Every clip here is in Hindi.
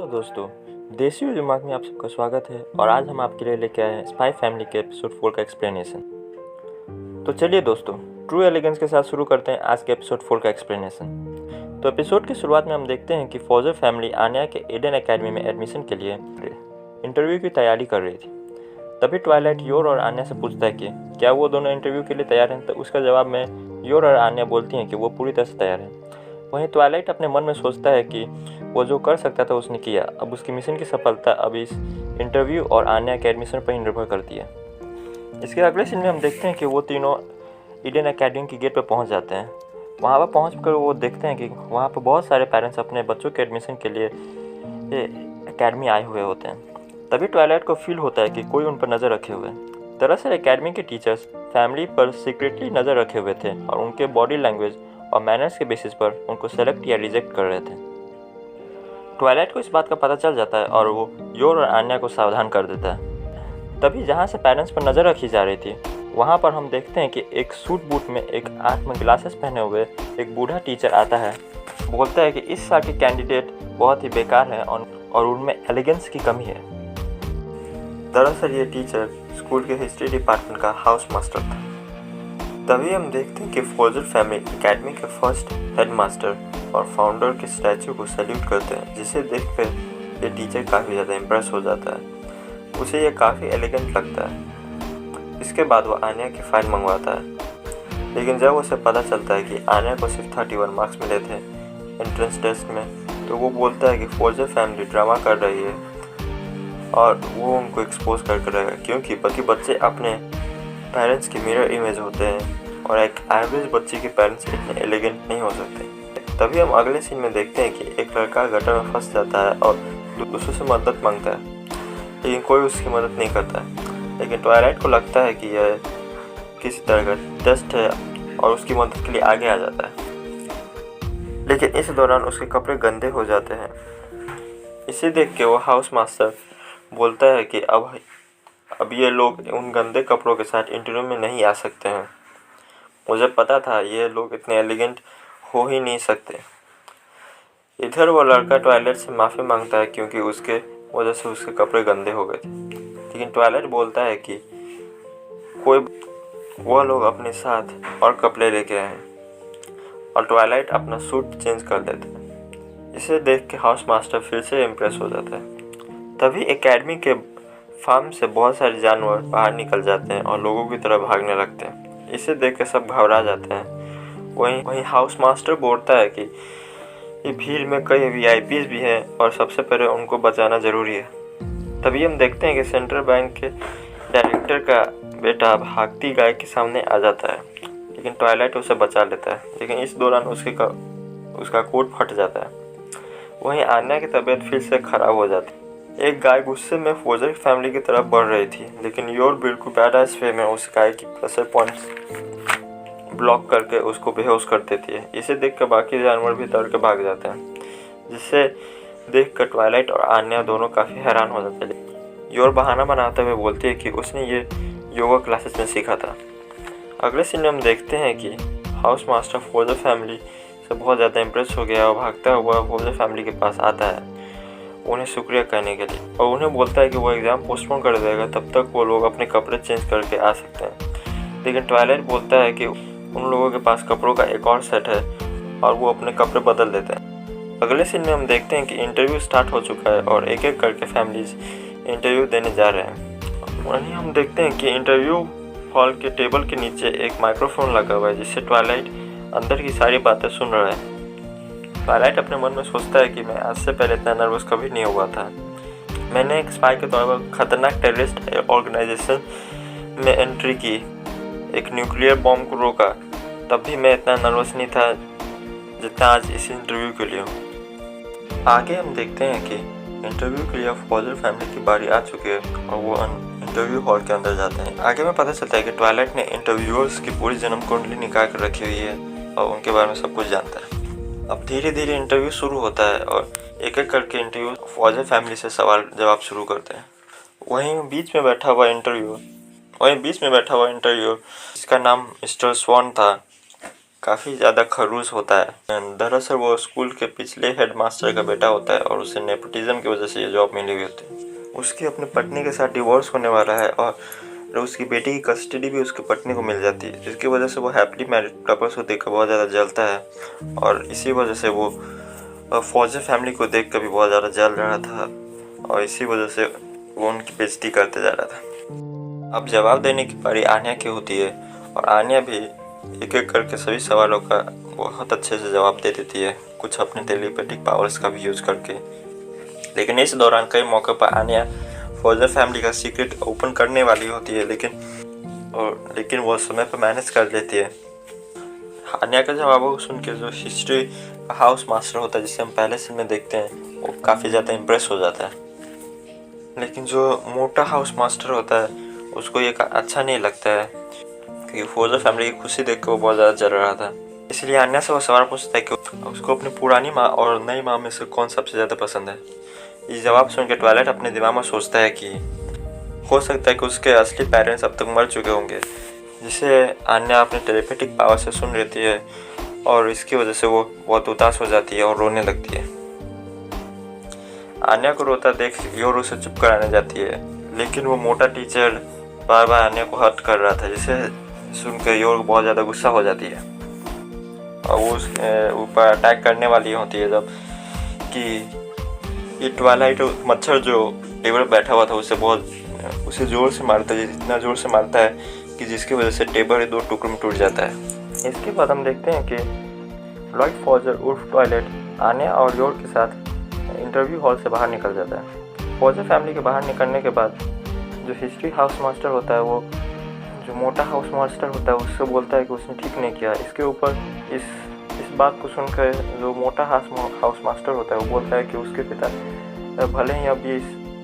हेलो दोस्तों, देसी दिमाग में आप सबका स्वागत है। और आज हम आपके लिए लेके आए हैं स्पाई फैमिली के एपिसोड 4 का एक्सप्लेनेशन। तो चलिए दोस्तों, ट्रू एलिगेंस के साथ शुरू करते हैं आज के एपिसोड 4 का एक्सप्लेनेशन। तो एपिसोड की शुरुआत में हम देखते हैं कि फॉजर फैमिली आन्या के एडन एकेडमी में एडमिशन के लिए इंटरव्यू की तैयारी कर रही थी। तभी ट्वाइलाइट योर और आन्या से पूछता है कि क्या वो दोनों इंटरव्यू के लिए तैयार हैं। तो उसका जवाब में योर और आन्या बोलती हैं कि वो पूरी तरह से तैयार हैं। वहीं ट्वाइलाइट अपने मन में सोचता है कि वो जो कर सकता था उसने किया। अब उसकी मिशन की सफलता अब इस इंटरव्यू और आन्या के एडमिशन पर ही निर्भर करती है। इसके अगले सीन में हम देखते हैं कि वो तीनों ईडन एकेडमी की गेट पर पहुंच जाते हैं। वहां पर पहुंचकर वो देखते हैं कि वहां पर बहुत सारे पेरेंट्स अपने बच्चों के एडमिशन के लिए एकेडमी आए हुए होते हैं। तभी ट्वाइलाइट को फील होता है कि कोई उन पर नज़र रखे हुए है। दरअसल एकेडमी के टीचर्स फैमिली पर सीक्रेटली नज़र रखे हुए थे और उनके बॉडी लैंग्वेज और मैनर्स के बेसिस पर उनको सेलेक्ट या रिजेक्ट कर रहे थे। ट्वाइलाइट को इस बात का पता चल जाता है और वो योर और आन्या को सावधान कर देता है। तभी जहाँ से पेरेंट्स पर नज़र रखी जा रही थी वहाँ पर हम देखते हैं कि एक सूट बूट में एक आँख में ग्लासेस पहने हुए एक बूढ़ा टीचर आता है। बोलता है कि इस साल के कैंडिडेट बहुत ही बेकार हैं और उनमें एलिगेंस की कमी है। दरअसल ये टीचर स्कूल के हिस्ट्री डिपार्टमेंट का हाउस मास्टर था। तभी हम देखते हैं कि फॉजर फैमिली एकेडमी के फर्स्ट हेडमास्टर और फाउंडर के स्टैचू को सैल्यूट करते हैं, जिसे देखकर ये टीचर काफ़ी ज़्यादा इम्प्रेस हो जाता है। उसे ये काफ़ी एलिगेंट लगता है। इसके बाद वो आन्या की फाइल मंगवाता है, लेकिन जब उसे पता चलता है कि आन्या को सिर्फ 31 मार्क्स मिले थे एंट्रेंस टेस्ट में, तो वो बोलता है कि फॉजर फैमिली ड्रामा कर रही है और वो उनको एक्सपोज करके रहेगा, क्योंकि बाकी बच्चे अपने पेरेंट्स की मिरर इमेज होते हैं और एक एवरेज बच्चे के पेरेंट्स इतने एलिगेंट नहीं हो सकते। तभी हम अगले सीन में देखते हैं कि एक लड़का गटर में फंस जाता है और दूसरों से मदद मांगता है, लेकिन कोई उसकी मदद नहीं करता है। लेकिन ट्वाइलाइट को लगता है कि यह किसी तरह का टेस्ट है और उसकी मदद के लिए आगे आ जाता है। लेकिन इस दौरान उसके कपड़े गंदे हो जाते हैं। इसे देख के वो हाउस मास्टर बोलता है कि अब ये लोग उन गंदे कपड़ों के साथ इंटरव्यू में नहीं आ सकते हैं। मुझे पता था ये लोग इतने एलिगेंट हो ही नहीं सकते। इधर वो लड़का ट्वाइलाइट से माफ़ी मांगता है क्योंकि उसके वजह से उसके कपड़े गंदे हो गए थे। लेकिन ट्वाइलाइट बोलता है कि वो लोग अपने साथ और कपड़े लेके आए हैं और ट्वाइलाइट अपना सूट चेंज कर लेते हैं। इसे देख के हाउस मास्टर फिर से इम्प्रेस हो जाता है। तभी एकेडमी के फार्म से बहुत सारे जानवर बाहर निकल जाते हैं और लोगों की तरह भागने लगते हैं। इसे देख के सब घबरा जाते हैं। वहीं हाउस मास्टर बोलता है कि ये भीड़ में कई वीआईपीज़ भी हैं और सबसे पहले उनको बचाना ज़रूरी है। तभी हम देखते हैं कि सेंट्रल बैंक के डायरेक्टर का बेटा भागती गाय के सामने आ जाता है, लेकिन ट्वाइलाइट उसे बचा लेता है। लेकिन इस दौरान उसका कोट फट जाता है। वहीं आन्या की तबीयत फिर से खराब हो जाती है। एक गाय गुस्से में फॉजर फैमिली की तरफ बढ़ रही थी, लेकिन योर बिल्कुल बैडास वे में उस गाय की प्रेशर पॉइंट्स ब्लॉक करके उसको बेहोश कर देती है। इसे देखकर बाकी जानवर भी डर के भाग जाते हैं, जिसे देखकर ट्वाइलाइट और आन्या दोनों काफ़ी हैरान हो जाते हैं। योर बहाना बनाते हुए बोलती है कि उसने ये योगा क्लासेस में सीखा था। अगले सीन में हम देखते हैं कि हाउस मास्टर फॉजर फैमिली से बहुत ज़्यादा इम्प्रेस हो गया और भागता हुआ फॉजर फैमिली के पास आता है उन्हें शुक्रिया कहने के लिए, और उन्हें बोलता है कि वो एग्ज़ाम पोस्टपोन कर देगा, तब तक वो लोग अपने कपड़े चेंज करके आ सकते हैं। लेकिन ट्वाइलाइट बोलता है कि उन लोगों के पास कपड़ों का एक और सेट है और वो अपने कपड़े बदल देते हैं। अगले सीन में हम देखते हैं कि इंटरव्यू स्टार्ट हो चुका है और एक एक करके फैमिलीज इंटरव्यू देने जा रहे हैं। वहीं हम देखते हैं कि इंटरव्यू हॉल के टेबल के नीचे एक माइक्रोफोन लगा हुआ है, जिससे ट्वाइलाइट अंदर की सारी बातें सुन रहा है। ट्वाइलाइट अपने मन में सोचता है कि मैं आज से पहले इतना नर्वस कभी नहीं हुआ था। मैंने एक स्पाई के तौर पर खतरनाक टेररिस्ट ऑर्गेनाइजेशन में एंट्री की, एक न्यूक्लियर बॉम्ब को रोका, तब भी मैं इतना नर्वस नहीं था जितना आज इस इंटरव्यू के लिए हूँ। आगे हम देखते हैं कि इंटरव्यू के लिए फॉजर फैमिली की बारी आ चुकी है और वो इंटरव्यू हॉल के अंदर जाते हैं। आगे में पता चलता है कि ट्वाइलाइट ने इंटरव्यूअर्स की पूरी जन्म कुंडली निकाल कर रखी हुई है और उनके बारे में सब कुछ जानता है। अब धीरे धीरे इंटरव्यू शुरू होता है और एक एक करके इंटरव्यू फॉजर फैमिली से सवाल जवाब शुरू करते हैं। वहीं बीच में बैठा हुआ इंटरव्यू जिसका नाम मिस्टर स्वॉन था, काफ़ी ज़्यादा खड़ूस होता है। दरअसल वो स्कूल के पिछले हेडमास्टर का बेटा होता है और उसे नेपोटिज्म की वजह से ये जॉब मिली हुई होती है। उसकी अपनी पत्नी के साथ डिवोर्स होने वाला है और उसकी बेटी की कस्टडी भी उसकी पत्नी को मिल जाती है, जिसकी वजह से वो हैप्पी मैरिड कपल्स को देखकर बहुत ज़्यादा जलता है और इसी वजह से वो फौजी फैमिली को देख कर भी बहुत ज़्यादा जल रहा था और इसी वजह से वो उनकी बेइज्जती करते जा रहा था। अब जवाब देने की बारी आन्या की होती है और आन्या भी एक एक करके सभी सवालों का बहुत अच्छे से जवाब दे देती है, कुछ अपने टेलीपैथिक पावर्स का भी यूज़ करके। लेकिन इस दौरान कई मौक़ों पर आन्या फौजर फैमिली का सीक्रेट ओपन करने वाली होती है, लेकिन वो समय पर मैनेज कर लेती है। आन्या का जवाबों को सुन के जो हिस्ट्री का हाउस मास्टर होता है, जिसे हम पहले सीन में देखते हैं, वो काफ़ी ज़्यादा इम्प्रेस हो जाता है। लेकिन जो मोटा हाउस मास्टर होता है उसको ये अच्छा नहीं लगता है, क्योंकि फौजर फैमिली की खुशी देख के वो बहुत ज़्यादा जल रहा था। इसलिए आन्या से वो सवाल पूछता है कि उसको अपनी पुरानी माँ और नई माँ में से कौन सबसे ज़्यादा पसंद है। ये जवाब सुन के ट्वाइलाइट अपने दिमाग में सोचता है कि हो सकता है कि उसके असली पेरेंट्स अब तक मर चुके होंगे, जिसे आन्या अपने टेलीपैथिक पावर से सुन लेती है और इसकी वजह से वो बहुत उदास हो जाती है और रोने लगती है। आन्या को रोता देख योर उसे चुप कराने जाती है, लेकिन वो मोटा टीचर बार बार आन्या को हर्ट कर रहा था, जिसे सुनकर योर बहुत ज़्यादा गुस्सा हो जाती है और वो उसके ऊपर अटैक करने वाली होती है, जब कि ये ट्वाइलाइट मच्छर जो टेबल पर बैठा हुआ था उसे ज़ोर से मारता है, इतना ज़ोर से मारता है कि जिसकी वजह से टेबल 2 टुकड़ों में टूट जाता है। इसके बाद हम देखते हैं कि लॉयड फॉजर उर्फ ट्वाइलाइट आन्या और योर के साथ इंटरव्यू हॉल से बाहर निकल जाता है। फौजर फैमिली के बाहर निकलने के बाद जो हिस्ट्री हाउस मास्टर होता है, वो जो मोटा हाउस मास्टर होता है उससे बोलता है कि उसने ठीक नहीं किया। इसके ऊपर इस बात को सुनकर जो मोटा हाउस मास्टर होता है वो बोलता है कि उसके पिता भले ही अभी इस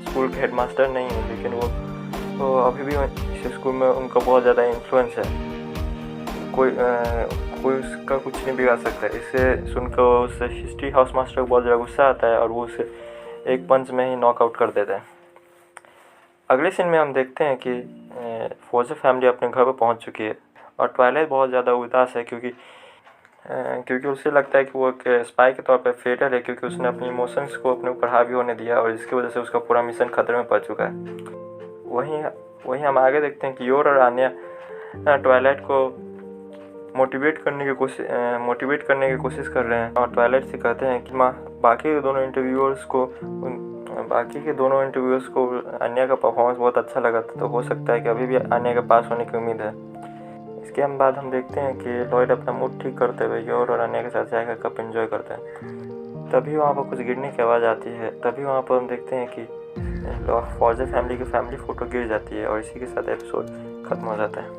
स्कूल के हेडमास्टर नहीं है, लेकिन वो अभी भी इस स्कूल में उनका बहुत ज़्यादा इन्फ्लुएंस है, कोई उसका कुछ नहीं बिगाड़ सकता। इसे सुनकर उस हिस्ट्री हाउस मास्टर को बहुत ज़्यादा गुस्सा आता है और वो उसे एक पंच में ही नॉकआउट कर देता है। अगले सीन में हम देखते हैं कि फौजर फैमिली अपने घर पर पहुंच चुकी है और ट्वाइलाइट बहुत ज़्यादा उदास है, क्योंकि उसे लगता है कि वो एक स्पाई के तौर पर फेटर है, क्योंकि उसने अपनी इमोशंस को अपने ऊपर हावी होने दिया और जिसकी वजह से उसका पूरा मिशन खतरे में पड़ चुका है। वहीं हम आगे देखते हैं कि योर और आन्या ट्वाइलाइट को मोटिवेट करने की कोशिश कर रहे हैं और ट्वाइलाइट से कहते हैं कि बाकी के दोनों इंटरव्यूअर्स को आन्या का परफॉर्मेंस बहुत अच्छा लगा था, तो हो सकता है कि अभी भी आन्या के पास होने की उम्मीद है। इसके बाद हम देखते हैं कि लॉयड अपना मूड ठीक करते हुए योर और आन्या के साथ चाय का कप एंजॉय करते हैं। तभी वहाँ पर कुछ गिरने की आवाज़ आती है। तभी वहाँ पर हम देखते हैं कि फौजर फैमिली की फैमिली फ़ोटो गिर जाती है और इसी के साथ एपिसोड खत्म हो जाता है।